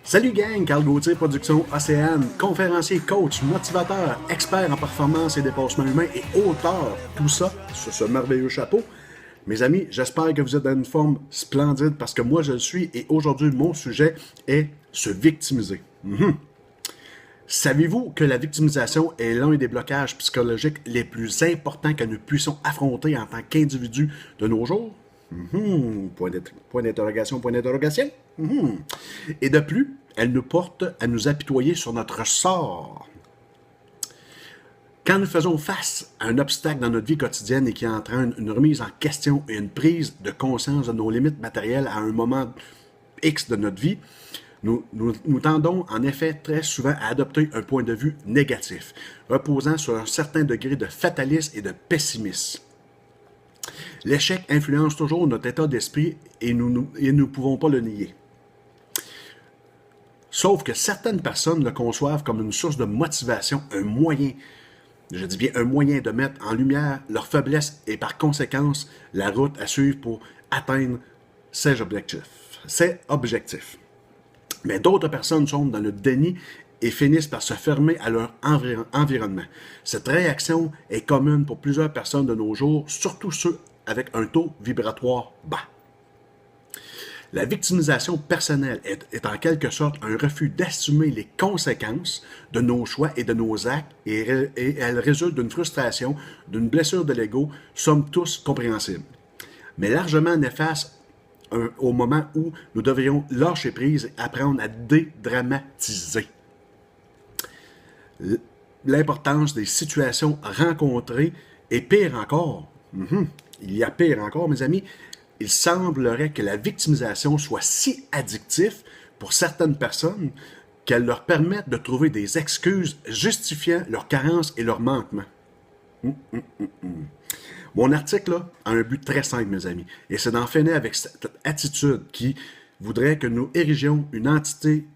Salut gang, Carl Gauthier, Production Océane, conférencier, coach, motivateur, expert en performance et dépassement humain et auteur, tout ça sur ce merveilleux chapeau. Mes amis, j'espère que vous êtes dans une forme splendide parce que moi je le suis et aujourd'hui mon sujet est se victimiser. Savez-vous que la victimisation est l'un des blocages psychologiques les plus importants que nous puissions affronter en tant qu'individus de nos jours? Point d'interrogation, point d'interrogation. Et de plus, elle nous porte à nous apitoyer sur notre sort. Quand nous faisons face à un obstacle dans notre vie quotidienne et qui entraîne une remise en question et une prise de conscience de nos limites matérielles à un moment X de notre vie, nous tendons en effet très souvent à adopter un point de vue négatif, reposant sur un certain degré de fatalisme et de pessimisme. L'échec influence toujours notre état d'esprit et nous ne pouvons pas le nier. Sauf que certaines personnes le conçoivent comme une source de motivation, un moyen, je dis bien un moyen de mettre en lumière leurs faiblesses et par conséquence la route à suivre pour atteindre ces objectifs. Mais d'autres personnes sont dans le déni et finissent par se fermer à leur environnement. Cette réaction est commune pour plusieurs personnes de nos jours, surtout ceux avec un taux vibratoire bas. La victimisation personnelle est en quelque sorte un refus d'assumer les conséquences de nos choix et de nos actes et elle résulte d'une frustration, d'une blessure de l'ego, sommes tous compréhensibles. Mais largement néfaste au moment où nous devrions lâcher prise et apprendre à dédramatiser. L'importance des situations rencontrées et pire encore, il y a pire encore mes amis, il semblerait que la victimisation soit si addictive pour certaines personnes qu'elle leur permette de trouver des excuses justifiant leurs carences et leurs manquements. Mon article là, a un but très simple, mes amis, et c'est d'en finir avec cette attitude qui voudrait que nous érigions une entité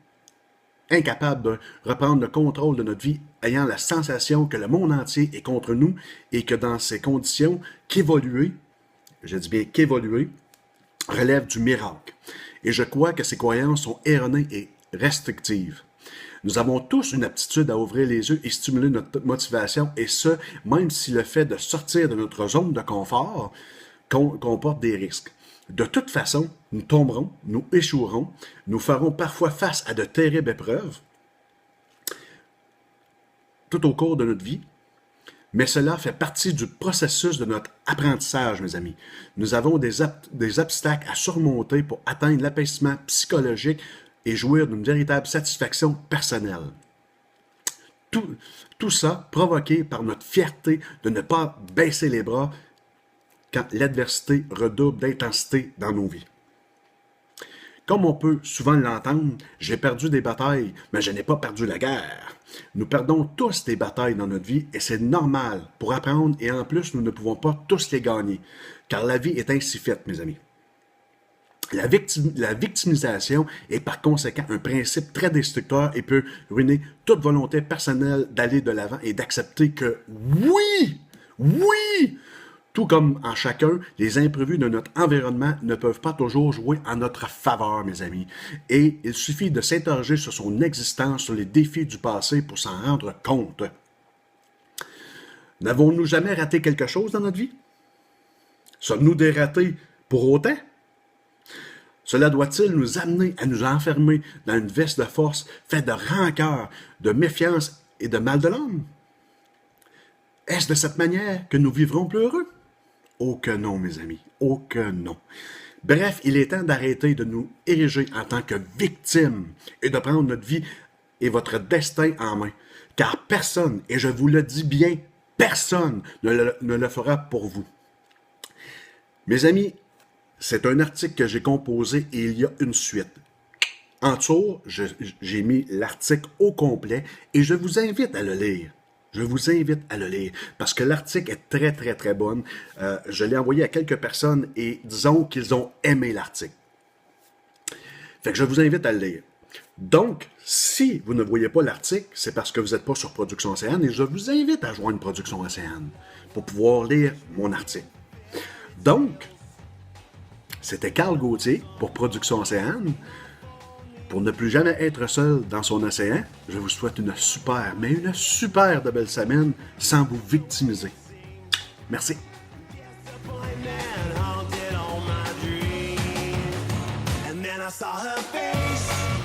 incapable de reprendre le contrôle de notre vie, ayant la sensation que le monde entier est contre nous et que dans ces conditions, qu'évoluer, je dis bien qu'évoluer, relève du miracle. Et je crois que ces croyances sont erronées et restrictives. Nous avons tous une aptitude à ouvrir les yeux et stimuler notre motivation, et ce, même si le fait de sortir de notre zone de confort comporte des risques. De toute façon, nous tomberons, nous échouerons, nous ferons parfois face à de terribles épreuves tout au cours de notre vie, mais cela fait partie du processus de notre apprentissage, mes amis. Nous avons des obstacles à surmonter pour atteindre l'apaisement psychologique et jouir d'une véritable satisfaction personnelle. Tout ça provoqué par notre fierté de ne pas baisser les bras quand l'adversité redouble d'intensité dans nos vies. Comme on peut souvent l'entendre, j'ai perdu des batailles, mais je n'ai pas perdu la guerre. Nous perdons tous des batailles dans notre vie et c'est normal pour apprendre et en plus nous ne pouvons pas tous les gagner, car la vie est ainsi faite, mes amis. La victimisation est par conséquent un principe très destructeur et peut ruiner toute volonté personnelle d'aller de l'avant et d'accepter que oui, tout comme en chacun, les imprévus de notre environnement ne peuvent pas toujours jouer en notre faveur, mes amis. Et il suffit de s'interroger sur son existence, sur les défis du passé pour s'en rendre compte. N'avons-nous jamais raté quelque chose dans notre vie? Sommes-nous des ratés pour autant? Cela doit-il nous amener à nous enfermer dans une veste de force faite de rancœur, de méfiance et de mal de l'homme? Est-ce de cette manière que nous vivrons plus heureux? Oh que non, mes amis, oh que non. Bref, il est temps d'arrêter de nous ériger en tant que victimes et de prendre notre vie et votre destin en main. Car personne, et je vous le dis bien, personne ne le fera pour vous. Mes amis, c'est un article que j'ai composé et il y a une suite. En dessous, j'ai mis l'article au complet et je vous invite à le lire. Je vous invite à le lire parce que l'article est très, très, très bon. Je l'ai envoyé à quelques personnes et disons qu'ils ont aimé l'article. Fait que je vous invite à le lire. Donc, si vous ne voyez pas l'article, c'est parce que vous n'êtes pas sur Production Océane et je vous invite à joindre Production Océane pour pouvoir lire mon article. Donc, c'était Carl Gauthier pour Production Océane. pour ne plus jamais être seul dans son océan, je vous souhaite une super de belle semaine sans vous victimiser. Merci. I saw her face.